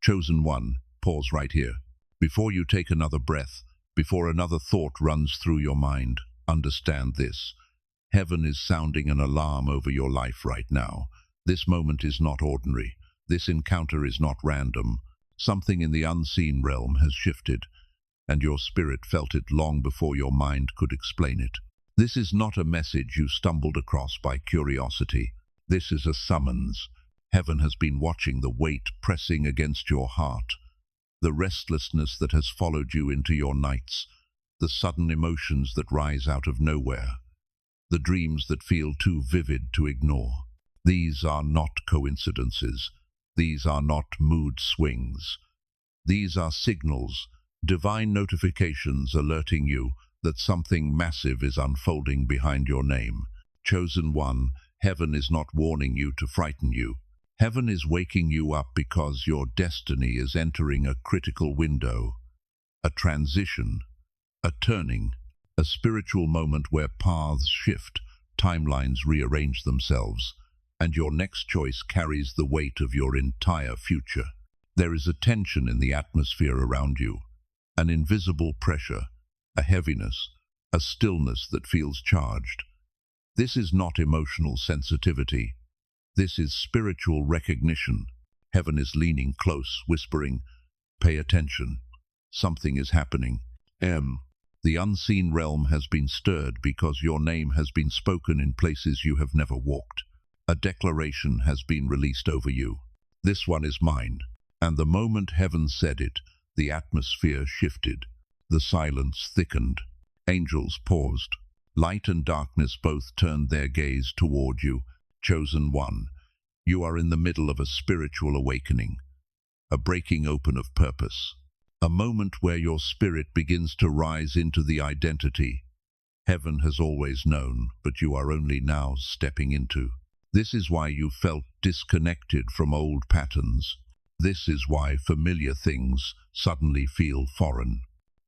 Chosen one, pause right here. Before you take another breath, before another thought runs through your mind, understand this. Heaven is sounding an alarm over your life right now. This moment is not ordinary. This encounter is not random. Something in the unseen realm has shifted, and your spirit felt it long before your mind could explain it. This is not a message you stumbled across by curiosity. This is a summons. Heaven has been watching the weight pressing against your heart, the restlessness that has followed you into your nights, the sudden emotions that rise out of nowhere, the dreams that feel too vivid to ignore. These are not coincidences. These are not mood swings. These are signals, divine notifications alerting you that something massive is unfolding behind your name. Chosen one, heaven is not warning you to frighten you. Heaven is waking you up because your destiny is entering a critical window, a transition, a turning, a spiritual moment where paths shift, timelines rearrange themselves, and your next choice carries the weight of your entire future. There is a tension in the atmosphere around you, an invisible pressure, a heaviness, a stillness that feels charged. This is not emotional sensitivity. This is spiritual recognition. Heaven is leaning close, whispering, "Pay attention. Something is happening." The unseen realm has been stirred because your name has been spoken in places you have never walked. A declaration has been released over you. This one is mine. And the moment heaven said it, the atmosphere shifted. The silence thickened. Angels paused. Light and darkness both turned their gaze toward you. Chosen one, you are in the middle of a spiritual awakening, a breaking open of purpose, a moment where your spirit begins to rise into the identity heaven has always known, but you are only now stepping into. This is why you felt disconnected from old patterns. This is why familiar things suddenly feel foreign.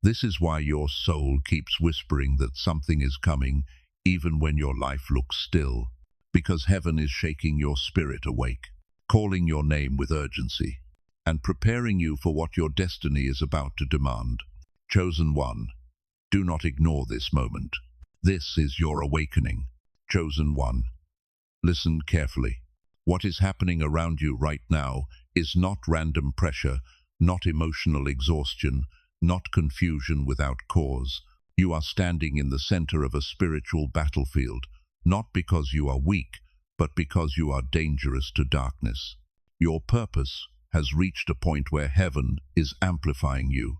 This is why your soul keeps whispering that something is coming, even when your life looks still. Because heaven is shaking your spirit awake, calling your name with urgency, and preparing you for what your destiny is about to demand. Chosen one, do not ignore this moment. This is your awakening. Chosen one, listen carefully. What is happening around you right now is not random pressure, not emotional exhaustion, not confusion without cause. You are standing in the center of a spiritual battlefield, not because you are weak, but because you are dangerous to darkness. Your purpose has reached a point where heaven is amplifying you,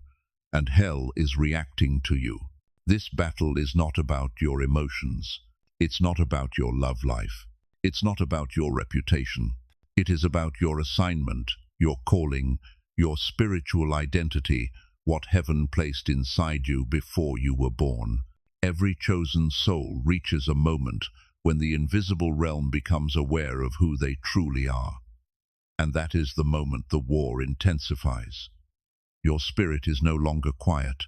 and hell is reacting to you. This battle is not about your emotions. It's not about your love life. It's not about your reputation. It is about your assignment, your calling, your spiritual identity, what heaven placed inside you before you were born. Every chosen soul reaches a moment when the invisible realm becomes aware of who they truly are. And that is the moment the war intensifies. Your spirit is no longer quiet.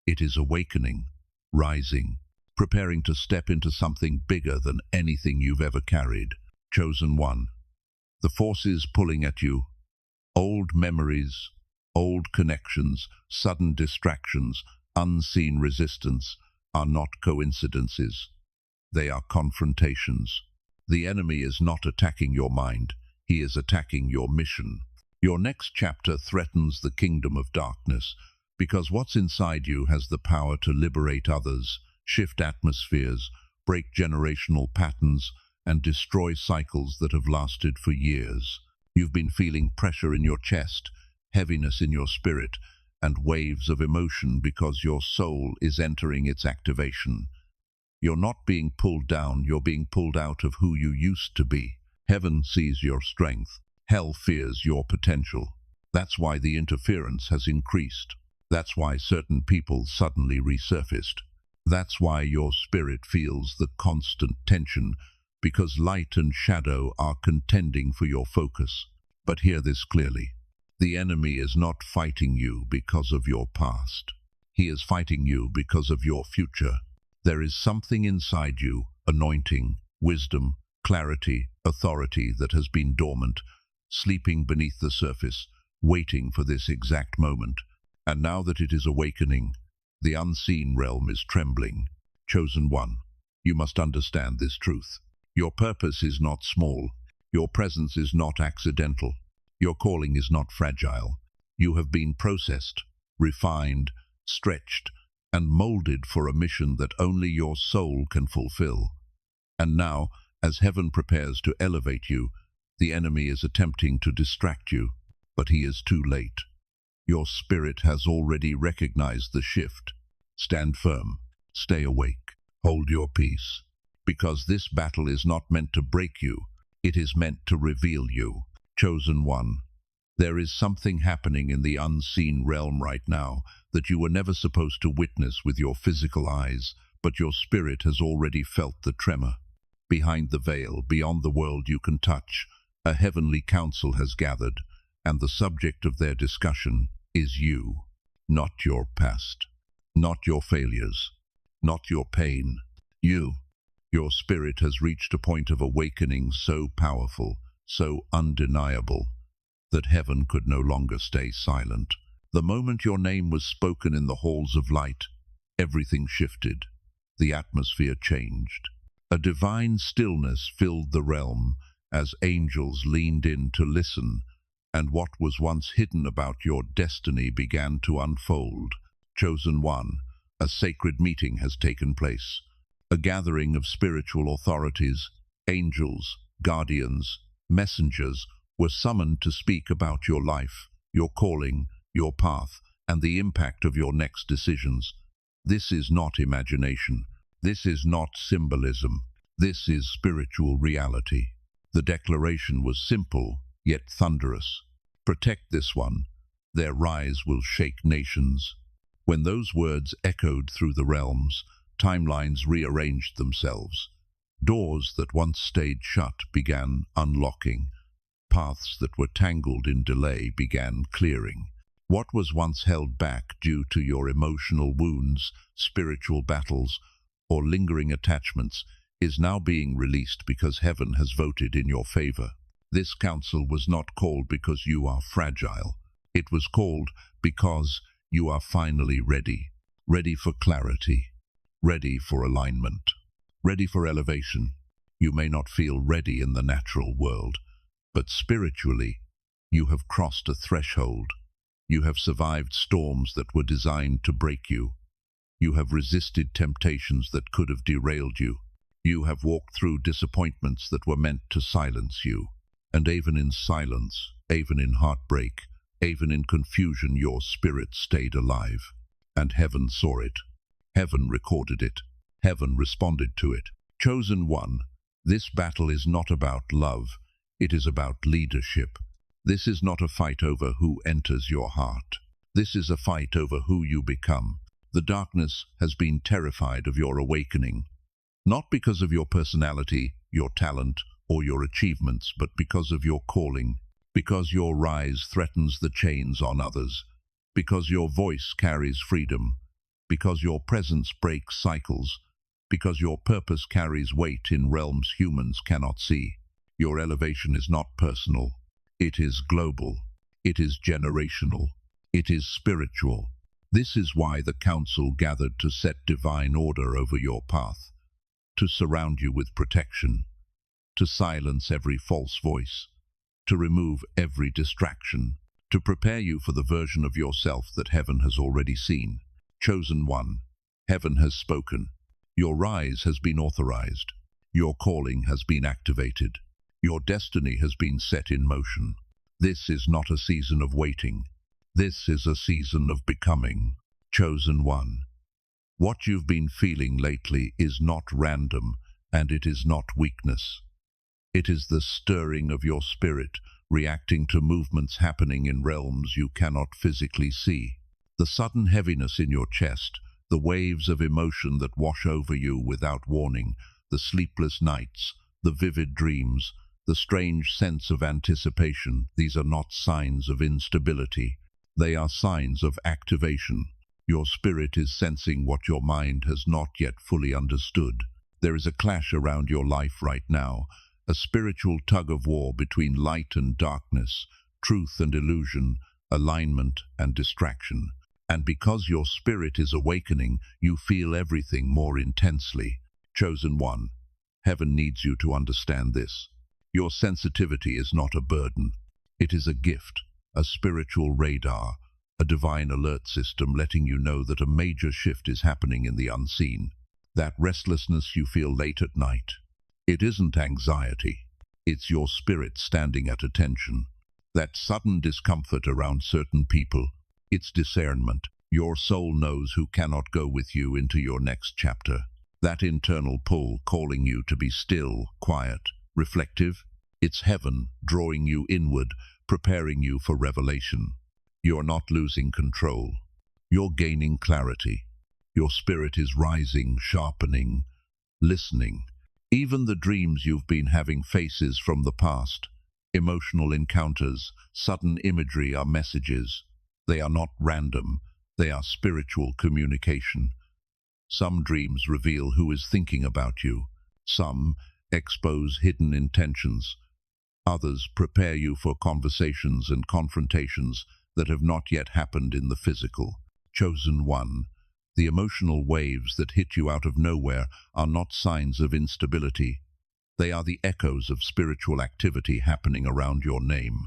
It is awakening, rising, preparing to step into something bigger than anything you've ever carried. Chosen one, the forces pulling at you, old memories, old connections, sudden distractions, unseen resistance, are not coincidences. They are confrontations. The enemy is not attacking your mind. He is attacking your mission. Your next chapter threatens the kingdom of darkness, because what's inside you has the power to liberate others, shift atmospheres, break generational patterns, and destroy cycles that have lasted for years. You've been feeling pressure in your chest, heaviness in your spirit, and waves of emotion because your soul is entering its activation. You're not being pulled down, you're being pulled out of who you used to be. Heaven sees your strength. Hell fears your potential. That's why the interference has increased. That's why certain people suddenly resurfaced. That's why your spirit feels the constant tension, because light and shadow are contending for your focus. But hear this clearly. The enemy is not fighting you because of your past. He is fighting you because of your future. There is something inside you, anointing, wisdom, clarity, authority that has been dormant, sleeping beneath the surface, waiting for this exact moment. And now that it is awakening, the unseen realm is trembling. Chosen one, you must understand this truth. Your purpose is not small. Your presence is not accidental. Your calling is not fragile. You have been processed, refined, stretched, and molded for a mission that only your soul can fulfill. And now, as heaven prepares to elevate you, the enemy is attempting to distract you, but he is too late. Your spirit has already recognized the shift. Stand firm, stay awake, hold your peace, because this battle is not meant to break you, it is meant to reveal you. Chosen one, there is something happening in the unseen realm right now that you were never supposed to witness with your physical eyes, but your spirit has already felt the tremor. Behind the veil, beyond the world you can touch, a heavenly council has gathered, and the subject of their discussion is you, not your past, not your failures, not your pain. You. Your spirit has reached a point of awakening so powerful, so undeniable, that heaven could no longer stay silent. The moment your name was spoken in the halls of light, everything shifted. The atmosphere changed. A divine stillness filled the realm as angels leaned in to listen, and what was once hidden about your destiny began to unfold. Chosen one, a sacred meeting has taken place. A gathering of spiritual authorities, angels, guardians, messengers were summoned to speak about your life, your calling, your path, and the impact of your next decisions. This is not imagination. This is not symbolism. This is spiritual reality. The declaration was simple, yet thunderous. Protect this one. Their rise will shake nations. When those words echoed through the realms, timelines rearranged themselves. Doors that once stayed shut began unlocking. Paths that were tangled in delay began clearing. What was once held back due to your emotional wounds, spiritual battles, or lingering attachments is now being released because heaven has voted in your favor. This council was not called because you are fragile. It was called because you are finally ready. Ready for clarity. Ready for alignment. Ready for elevation. You may not feel ready in the natural world, but spiritually, you have crossed a threshold. You have survived storms that were designed to break you. You have resisted temptations that could have derailed you. You have walked through disappointments that were meant to silence you. And even in silence, even in heartbreak, even in confusion, your spirit stayed alive. And heaven saw it. Heaven recorded it. Heaven responded to it. Chosen one, this battle is not about love. It is about leadership. This is not a fight over who enters your heart. This is a fight over who you become. The darkness has been terrified of your awakening, not because of your personality, your talent, or your achievements, but because of your calling, because your rise threatens the chains on others, because your voice carries freedom, because your presence breaks cycles, because your purpose carries weight in realms humans cannot see. Your elevation is not personal. It is global. It is generational. It is spiritual. This is why the council gathered to set divine order over your path, to surround you with protection, to silence every false voice, to remove every distraction, to prepare you for the version of yourself that heaven has already seen. Chosen one, heaven has spoken. Your rise has been authorized. Your calling has been activated. Your destiny has been set in motion. This is not a season of waiting. This is a season of becoming. Chosen one, what you've been feeling lately is not random, and it is not weakness. It is the stirring of your spirit, reacting to movements happening in realms you cannot physically see. The sudden heaviness in your chest, the waves of emotion that wash over you without warning, the sleepless nights, the vivid dreams, the strange sense of anticipation, these are not signs of instability. They are signs of activation. Your spirit is sensing what your mind has not yet fully understood. There is a clash around your life right now, a spiritual tug-of-war between light and darkness, truth and illusion, alignment, and distraction. And because your spirit is awakening, you feel everything more intensely. Chosen one, heaven needs you to understand this. Your sensitivity is not a burden. It is a gift, a spiritual radar, a divine alert system letting you know that a major shift is happening in the unseen. That restlessness you feel late at night, it isn't anxiety. It's your spirit standing at attention. That sudden discomfort around certain people, it's discernment. Your soul knows who cannot go with you into your next chapter. That internal pull calling you to be still, quiet, reflective, it's heaven drawing you inward, preparing you for revelation. You're not losing control. You're gaining clarity. Your spirit is rising, sharpening, listening. Even the dreams you've been having faces from the past. Emotional encounters, sudden imagery are messages. They are not random. They are spiritual communication. Some dreams reveal who is thinking about you. Some expose hidden intentions. Others prepare you for conversations and confrontations that have not yet happened in the physical. Chosen one, the emotional waves that hit you out of nowhere are not signs of instability. They are the echoes of spiritual activity happening around your name.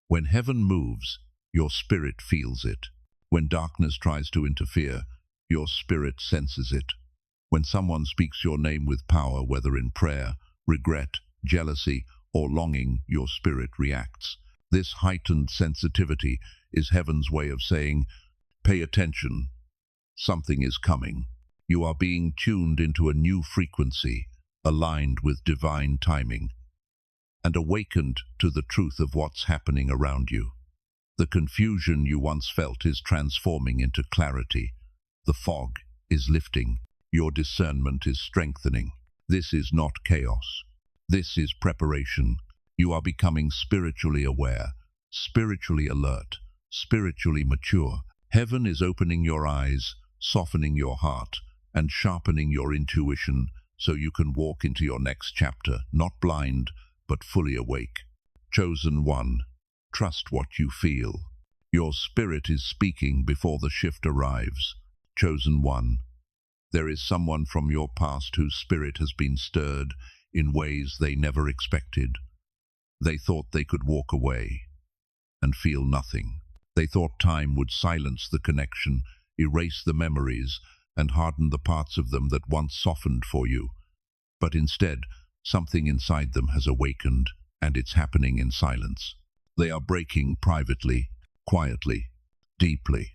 When heaven moves, your spirit feels it. When darkness tries to interfere, your spirit senses it. When someone speaks your name with power, whether in prayer, regret, jealousy, or longing, your spirit reacts. This heightened sensitivity is heaven's way of saying, pay attention. Something is coming. You are being tuned into a new frequency, aligned with divine timing, and awakened to the truth of what's happening around you. The confusion you once felt is transforming into clarity. The fog is lifting. Your discernment is strengthening. This is not chaos. This is preparation. You are becoming spiritually aware, spiritually alert, spiritually mature. Heaven is opening your eyes, softening your heart, and sharpening your intuition so you can walk into your next chapter, not blind, but fully awake. Chosen one, trust what you feel. Your spirit is speaking before the shift arrives. Chosen one, there is someone from your past whose spirit has been stirred in ways they never expected. They thought they could walk away and feel nothing. They thought time would silence the connection, erase the memories, and harden the parts of them that once softened for you. But instead, something inside them has awakened, and it's happening in silence. They are breaking privately, quietly, deeply.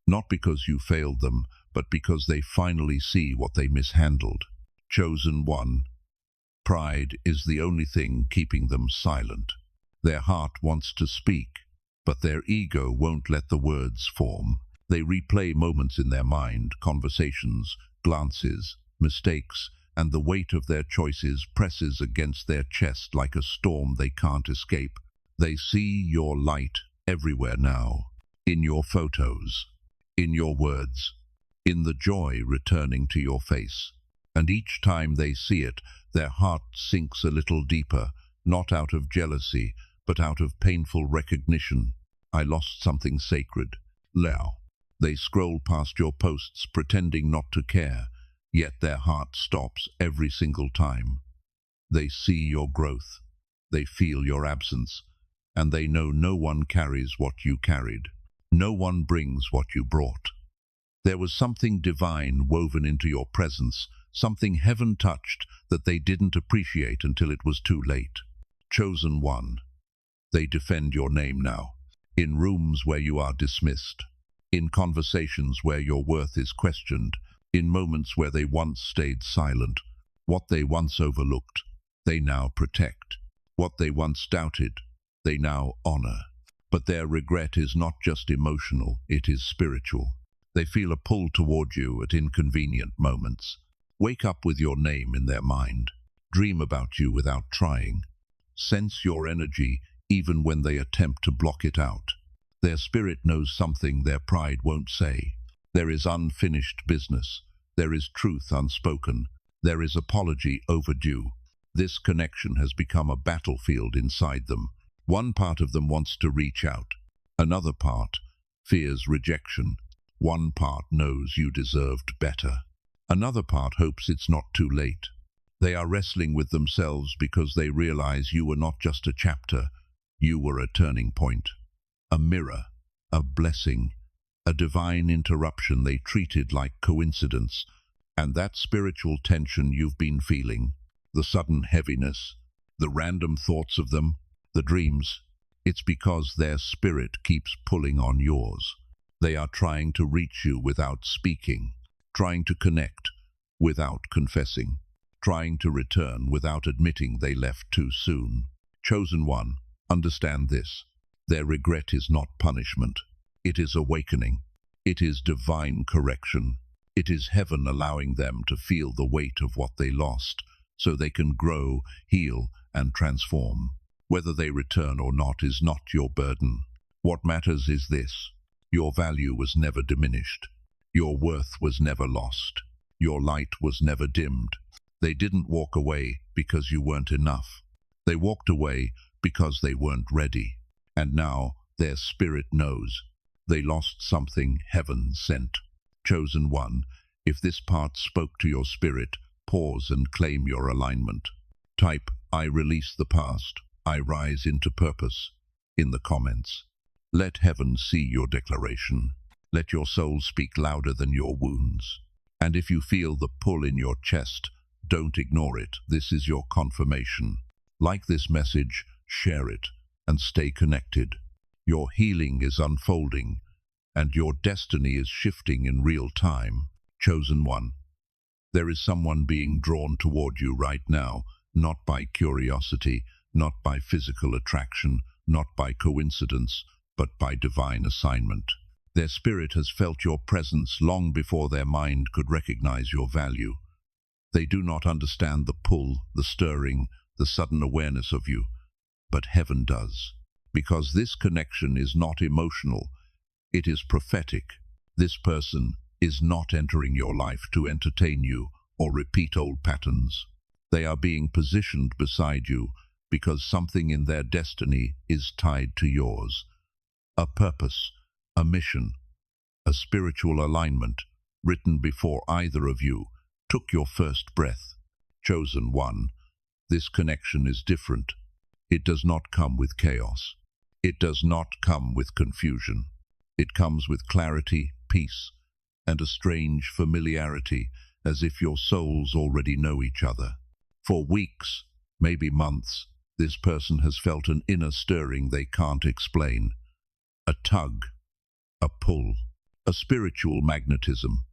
Not because you failed them, but because they finally see what they mishandled. Chosen one, pride is the only thing keeping them silent. Their heart wants to speak, but their ego won't let the words form. They replay moments in their mind, conversations, glances, mistakes, and the weight of their choices presses against their chest like a storm they can't escape. They see your light everywhere now, in your photos, in your words, in the joy returning to your face. And each time they see it, their heart sinks a little deeper, not out of jealousy, but out of painful recognition. I lost something sacred. Now, they scroll past your posts pretending not to care, yet their heart stops every single time. They see your growth, they feel your absence, and they know no one carries what you carried. No one brings what you brought. There was something divine woven into your presence, something heaven touched that they didn't appreciate until it was too late. Chosen one, they defend your name now, in rooms where you are dismissed, in conversations where your worth is questioned, in moments where they once stayed silent. What they once overlooked, they now protect. What they once doubted, they now honor. But their regret is not just emotional, it is spiritual. They feel a pull toward you at inconvenient moments. Wake up with your name in their mind. Dream about you without trying. Sense your energy even when they attempt to block it out. Their spirit knows something their pride won't say. There is unfinished business. There is truth unspoken. There is apology overdue. This connection has become a battlefield inside them. One part of them wants to reach out. Another part fears rejection. One part knows you deserved better. Another part hopes it's not too late. They are wrestling with themselves because they realize you were not just a chapter, you were a turning point, a mirror, a blessing, a divine interruption they treated like coincidence. And that spiritual tension you've been feeling, the sudden heaviness, the random thoughts of them, the dreams, it's because their spirit keeps pulling on yours. They are trying to reach you without speaking, trying to connect without confessing, trying to return without admitting they left too soon. Chosen one, understand this. Their regret is not punishment. It is awakening. It is divine correction. It is heaven allowing them to feel the weight of what they lost, so they can grow, heal, and transform. Whether they return or not is not your burden. What matters is this: your value was never diminished. Your worth was never lost. Your light was never dimmed. They didn't walk away because you weren't enough. They walked away because they weren't ready. And now their spirit knows. They lost something heaven sent. Chosen one, if this part spoke to your spirit, pause and claim your alignment. Type, "I release the past. I rise into purpose," in the comments. Let heaven see your declaration. Let your soul speak louder than your wounds. And if you feel the pull in your chest, don't ignore it. This is your confirmation. Like this message, share it, and stay connected. Your healing is unfolding, and your destiny is shifting in real time. Chosen one, there is someone being drawn toward you right now, not by curiosity, not by physical attraction, not by coincidence, but by divine assignment. Their spirit has felt your presence long before their mind could recognize your value. They do not understand the pull, the stirring, the sudden awareness of you, but heaven does. Because this connection is not emotional, it is prophetic. This person is not entering your life to entertain you or repeat old patterns. They are being positioned beside you because something in their destiny is tied to yours. A purpose, a mission, a spiritual alignment written before either of you took your first breath. Chosen one, this connection is different. It does not come with chaos. It does not come with confusion. It comes with clarity, peace, and a strange familiarity, as if your souls already know each other. For weeks, maybe months, this person has felt an inner stirring they can't explain. A tug, a pull, a spiritual magnetism.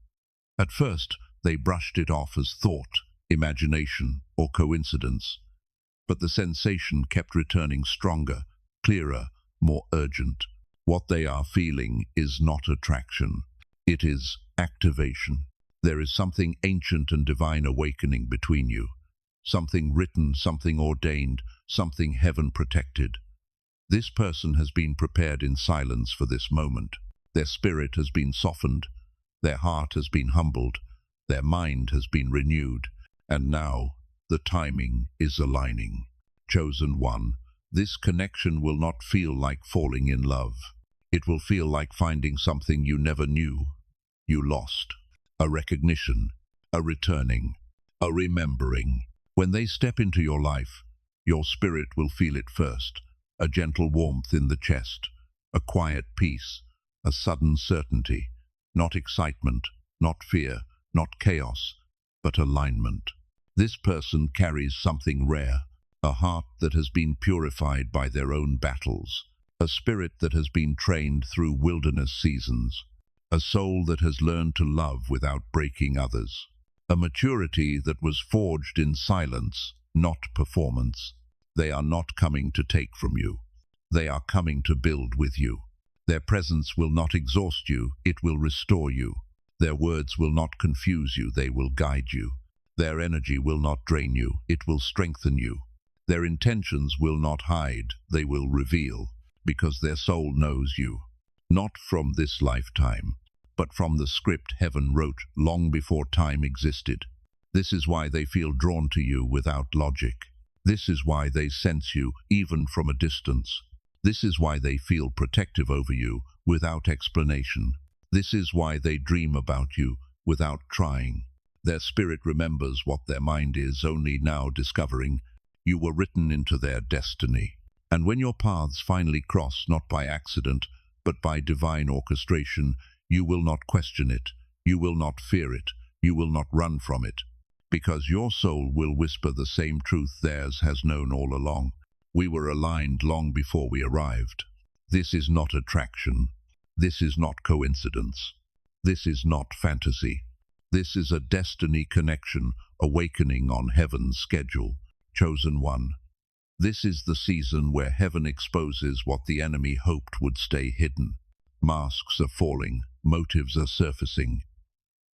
At first, they brushed it off as thought, imagination, or coincidence. But the sensation kept returning stronger, clearer, more urgent. What they are feeling is not attraction. It is activation. There is something ancient and divine awakening between you. Something written, something ordained, something heaven protected. This person has been prepared in silence for this moment. Their spirit has been softened. Their heart has been humbled. Their mind has been renewed. And now the timing is aligning. Chosen one, this connection will not feel like falling in love. It will feel like finding something you never knew you lost. A recognition, a returning, a remembering. When they step into your life, your spirit will feel it first. A gentle warmth in the chest, a quiet peace, a sudden certainty. Not excitement, not fear, not chaos, but alignment. This person carries something rare, a heart that has been purified by their own battles, a spirit that has been trained through wilderness seasons, a soul that has learned to love without breaking others, a maturity that was forged in silence, not performance. They are not coming to take from you. They are coming to build with you. Their presence will not exhaust you, it will restore you. Their words will not confuse you, they will guide you. Their energy will not drain you, it will strengthen you. Their intentions will not hide, they will reveal, because their soul knows you. Not from this lifetime, but from the script heaven wrote long before time existed. This is why they feel drawn to you without logic. This is why they sense you even from a distance. This is why they feel protective over you without explanation. This is why they dream about you without trying. Their spirit remembers what their mind is only now discovering. You were written into their destiny. And when your paths finally cross, not by accident, but by divine orchestration, you will not question it. You will not fear it. You will not run from it. Because your soul will whisper the same truth theirs has known all along. We were aligned long before we arrived. This is not attraction. This is not coincidence. This is not fantasy. This is a destiny connection, awakening on heaven's schedule. Chosen one. This is the season where heaven exposes what the enemy hoped would stay hidden. Masks are falling, motives are surfacing.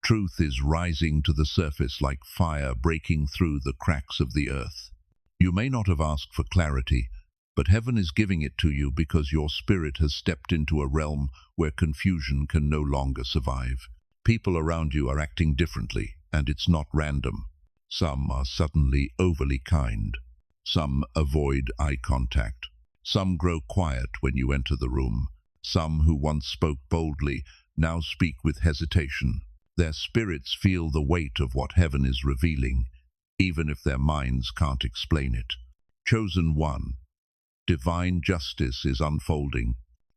Truth is rising to the surface like fire breaking through the cracks of the earth. You may not have asked for clarity, but heaven is giving it to you because your spirit has stepped into a realm where confusion can no longer survive. People around you are acting differently, and it's not random. Some are suddenly overly kind. Some avoid eye contact. Some grow quiet when you enter the room. Some who once spoke boldly now speak with hesitation. Their spirits feel the weight of what heaven is revealing, even if their minds can't explain it. Chosen one. Divine justice is unfolding.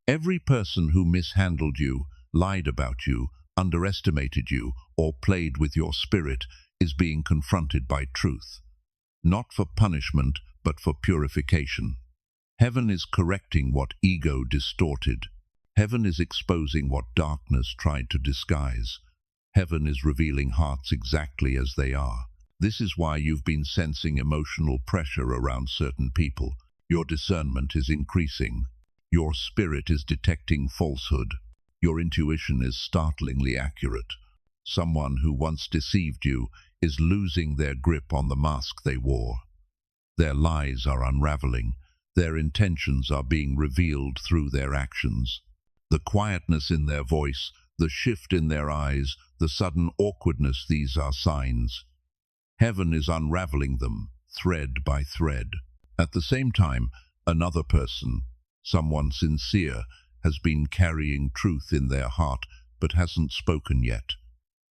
Every person who mishandled you, lied about you, underestimated you, or played with your spirit is being confronted by truth. Not for punishment, but for purification. Heaven is correcting what ego distorted. Heaven is exposing what darkness tried to disguise. Heaven is revealing hearts exactly as they are. This is why you've been sensing emotional pressure around certain people. Your discernment is increasing. Your spirit is detecting falsehood. Your intuition is startlingly accurate. Someone who once deceived you is losing their grip on the mask they wore. Their lies are unraveling. Their intentions are being revealed through their actions. The quietness in their voice, the shift in their eyes, the sudden awkwardness, these are signs. Heaven is unraveling them, thread by thread. At the same time, another person, someone sincere, has been carrying truth in their heart but hasn't spoken yet.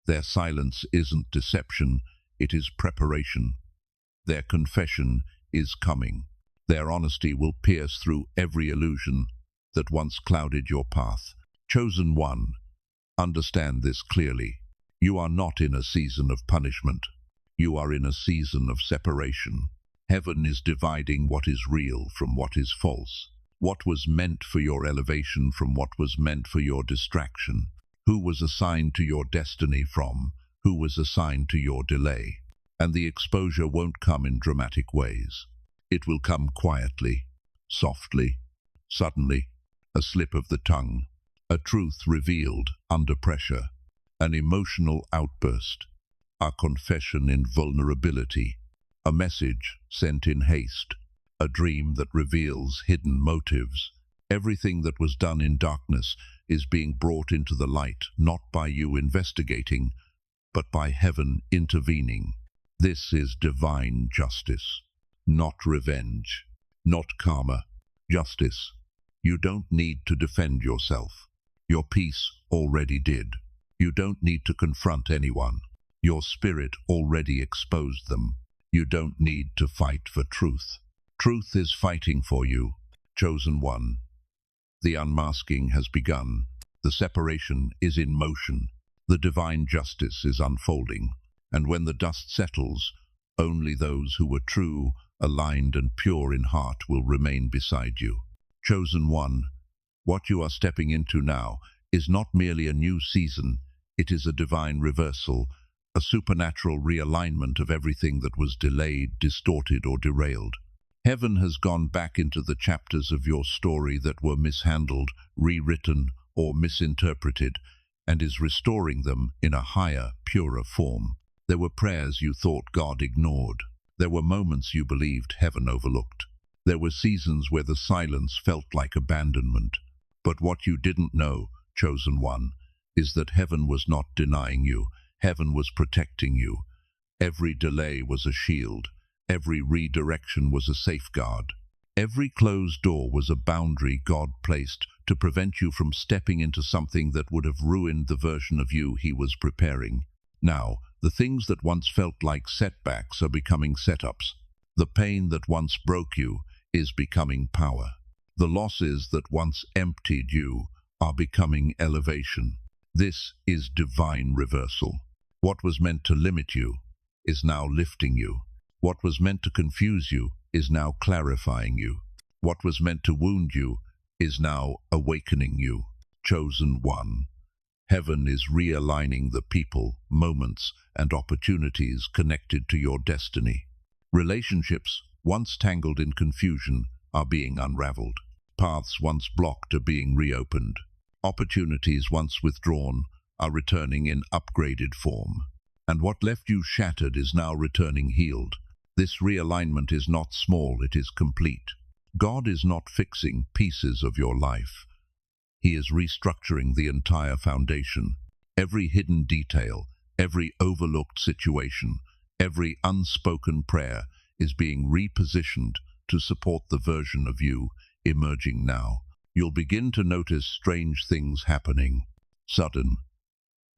Their silence isn't deception, it is preparation. Their confession is coming. Their honesty will pierce through every illusion that once clouded your path. Chosen one, understand this clearly. You are not in a season of punishment. You are in a season of separation. Heaven is dividing what is real from what is false. What was meant for your elevation from what was meant for your distraction. Who was assigned to your destiny from who was assigned to your delay. And the exposure won't come in dramatic ways. It will come quietly, softly, suddenly, a slip of the tongue, a truth revealed under pressure, an emotional outburst, a confession in vulnerability, a message sent in haste, a dream that reveals hidden motives. Everything that was done in darkness is being brought into the light, not by you investigating, but by heaven intervening. This is divine justice, not revenge, not karma, justice. You don't need to defend yourself. Your peace already did. You don't need to confront anyone. Your spirit already exposed them. You don't need to fight for truth. Truth is fighting for you, chosen one. The unmasking has begun. The separation is in motion. The divine justice is unfolding. And when the dust settles, only those who were true, aligned and pure in heart will remain beside you. Chosen one, what you are stepping into now is not merely a new season, it is a divine reversal, a supernatural realignment of everything that was delayed, distorted or derailed. Heaven has gone back into the chapters of your story that were mishandled, rewritten or misinterpreted, and is restoring them in a higher, purer form. There were prayers you thought God ignored. There were moments you believed heaven overlooked. There were seasons where the silence felt like abandonment. But what you didn't know, chosen one, is that heaven was not denying you. Heaven was protecting you. Every delay was a shield. Every redirection was a safeguard. Every closed door was a boundary God placed to prevent you from stepping into something that would have ruined the version of you He was preparing. Now, the things that once felt like setbacks are becoming setups. The pain that once broke you is becoming power. The losses that once emptied you are becoming elevation. This is divine reversal. What was meant to limit you is now lifting you. What was meant to confuse you is now clarifying you. What was meant to wound you is now awakening you. Chosen one. Heaven is realigning the people, moments, and opportunities connected to your destiny. Relationships, once tangled in confusion, are being unraveled. Paths once blocked are being reopened. Opportunities once withdrawn are returning in upgraded form. And what left you shattered is now returning healed. This realignment is not small, it is complete. God is not fixing pieces of your life. He is restructuring the entire foundation. Every hidden detail, every overlooked situation, every unspoken prayer is being repositioned to support the version of you emerging now. You'll begin to notice strange things happening. Sudden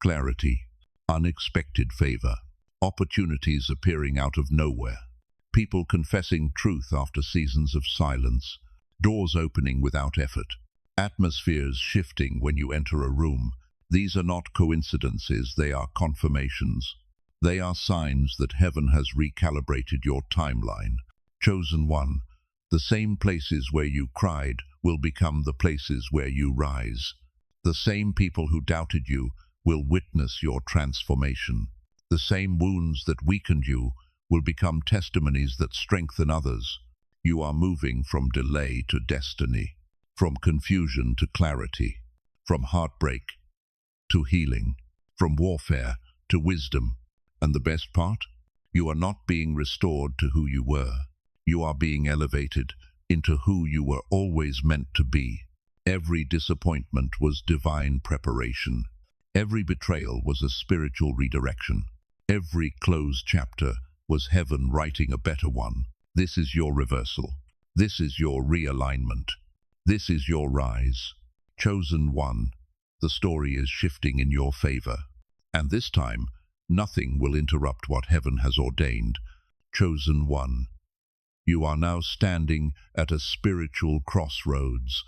clarity, unexpected favor, opportunities appearing out of nowhere, people confessing truth after seasons of silence, doors opening without effort, atmospheres shifting when you enter a room. These are not coincidences, they are confirmations. They are signs that heaven has recalibrated your timeline. Chosen one, the same places where you cried will become the places where you rise. The same people who doubted you will witness your transformation. The same wounds that weakened you will become testimonies that strengthen others. You are moving from delay to destiny, from confusion to clarity, from heartbreak to healing, from warfare to wisdom. And the best part? You are not being restored to who you were. You are being elevated into who you were always meant to be. Every disappointment was divine preparation. Every betrayal was a spiritual redirection. Every closed chapter was heaven writing a better one. This is your reversal. This is your realignment. This is your rise. Chosen one, the story is shifting in your favor. And this time, nothing will interrupt what heaven has ordained. Chosen one, you are now standing at a spiritual crossroads,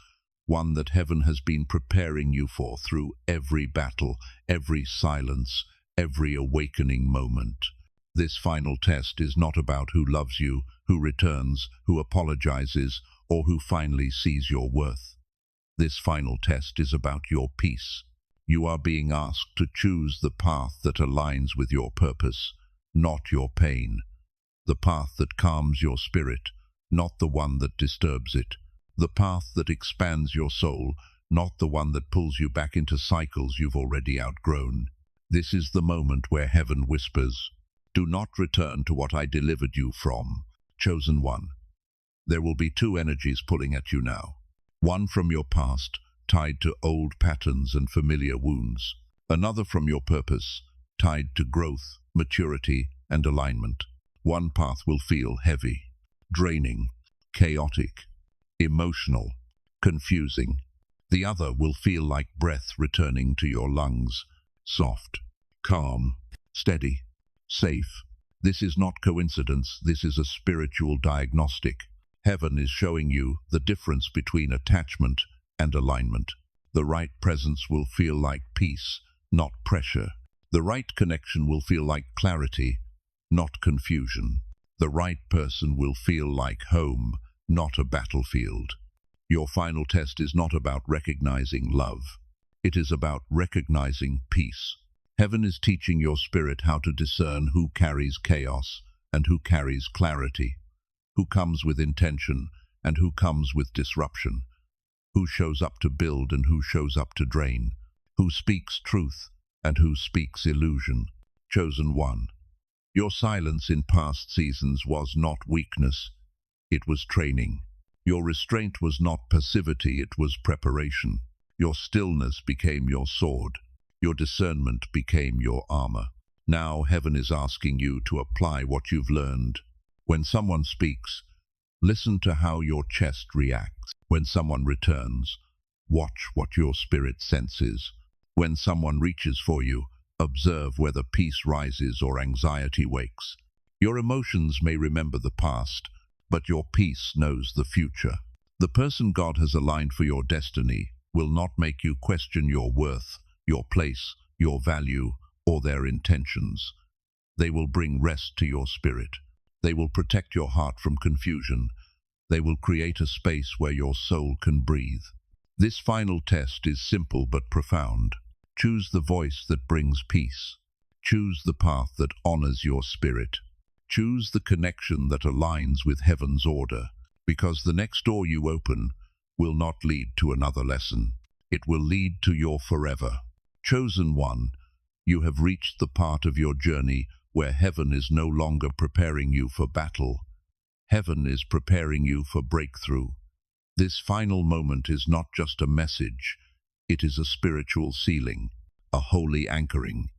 one that heaven has been preparing you for through every battle, every silence, every awakening moment. This final test is not about who loves you, who returns, who apologizes, or who finally sees your worth. This final test is about your peace. You are being asked to choose the path that aligns with your purpose, not your pain. The path that calms your spirit, not the one that disturbs it. The path that expands your soul, not the one that pulls you back into cycles you've already outgrown. This is the moment where heaven whispers, "Do not return to what I delivered you from." Chosen one. There will be two energies pulling at you now. One from your past, tied to old patterns and familiar wounds. Another from your purpose, tied to growth, maturity, and alignment. One path will feel heavy, draining, chaotic, emotional, confusing. The other will feel like breath returning to your lungs, soft, calm, steady, safe. This is not coincidence, this is a spiritual diagnostic. Heaven is showing you the difference between attachment and alignment. The right presence will feel like peace, not pressure. The right connection will feel like clarity, not confusion. The right person will feel like home, not a battlefield. Your final test is not about recognizing love. It is about recognizing peace. Heaven is teaching your spirit how to discern who carries chaos and who carries clarity, who comes with intention and who comes with disruption, who shows up to build and who shows up to drain, who speaks truth and who speaks illusion. Chosen one. Your silence in past seasons was not weakness, it was training. Your restraint was not passivity, it was preparation. Your stillness became your sword. Your discernment became your armor. Now heaven is asking you to apply what you've learned. When someone speaks, Listen to how your chest reacts. When someone returns, watch what your spirit senses. When someone reaches for you, observe whether peace rises or anxiety wakes. Your emotions may remember the past, but your peace knows the future. The person God has aligned for your destiny will not make you question your worth, your place, your value, or their intentions. They will bring rest to your spirit. They will protect your heart from confusion. They will create a space where your soul can breathe. This final test is simple but profound. Choose the voice that brings peace. Choose the path that honors your spirit. Choose the connection that aligns with heaven's order, because the next door you open will not lead to another lesson. It will lead to your forever. Chosen one, you have reached the part of your journey where heaven is no longer preparing you for battle. Heaven is preparing you for breakthrough. This final moment is not just a message, it is a spiritual sealing, a holy anchoring,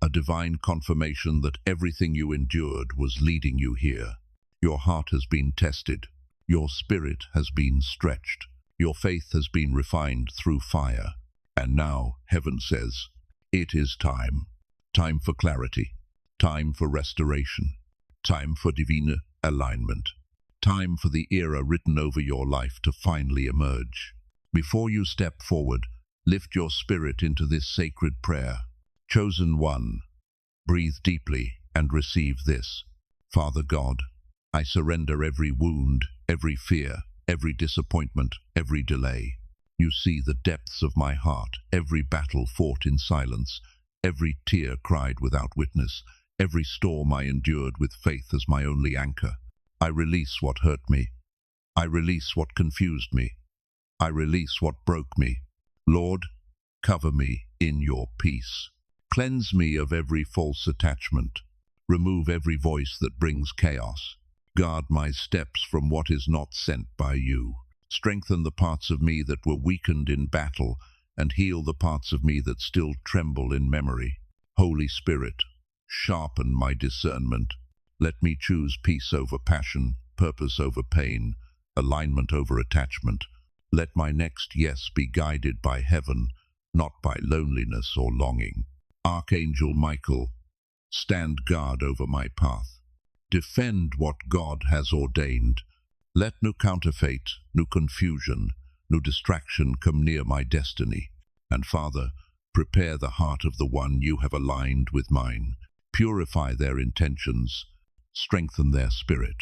a divine confirmation that everything you endured was leading you here. Your heart has been tested, your spirit has been stretched, your faith has been refined through fire. And now, heaven says, it is time. Time for clarity, time for restoration, time for divine alignment, time for the era written over your life to finally emerge. Before you step forward, lift your spirit into this sacred prayer. Chosen one, breathe deeply and receive this. Father God, I surrender every wound, every fear, every disappointment, every delay. You see the depths of my heart, every battle fought in silence, every tear cried without witness, every storm I endured with faith as my only anchor. I release what hurt me. I release what confused me. I release what broke me. Lord, cover me in your peace. Cleanse me of every false attachment. Remove every voice that brings chaos. Guard my steps from what is not sent by you. Strengthen the parts of me that were weakened in battle, and heal the parts of me that still tremble in memory. Holy Spirit, sharpen my discernment. Let me choose peace over passion, purpose over pain, alignment over attachment. Let my next yes be guided by heaven, not by loneliness or longing. Archangel Michael, stand guard over my path. Defend what God has ordained. Let no counterfeit, no confusion, no distraction come near my destiny. And Father, prepare the heart of the one you have aligned with mine. Purify their intentions, strengthen their spirit,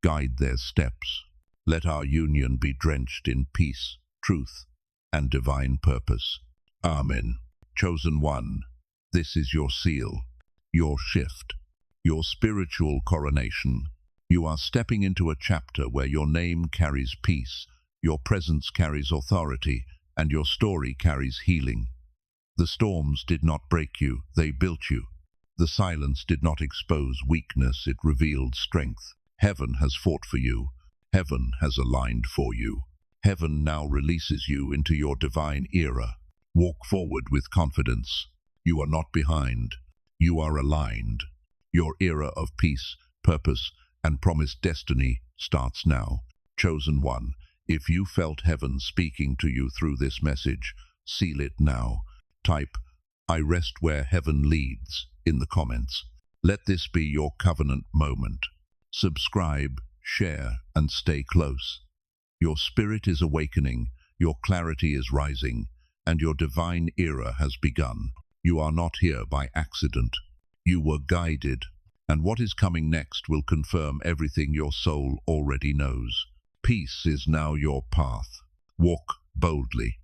guide their steps. Let our union be drenched in peace, truth, and divine purpose. Amen. Chosen one, this is your seal, your shift, your spiritual coronation. You are stepping into a chapter where your name carries peace, your presence carries authority, and your story carries healing. The storms did not break you, they built you. The silence did not expose weakness, it revealed strength. Heaven has fought for you. Heaven has aligned for you. Heaven now releases you into your divine era. Walk forward with confidence. You are not behind. You are aligned. Your era of peace, purpose, and promised destiny starts now. Chosen one, if you felt heaven speaking to you through this message, seal it now. Type, I rest where heaven leads, in the comments. Let this be your covenant moment. Subscribe, share, and stay close. Your spirit is awakening, your clarity is rising, and your divine era has begun. You are not here by accident. You were guided, and what is coming next will confirm everything your soul already knows. Peace is now your path. Walk boldly.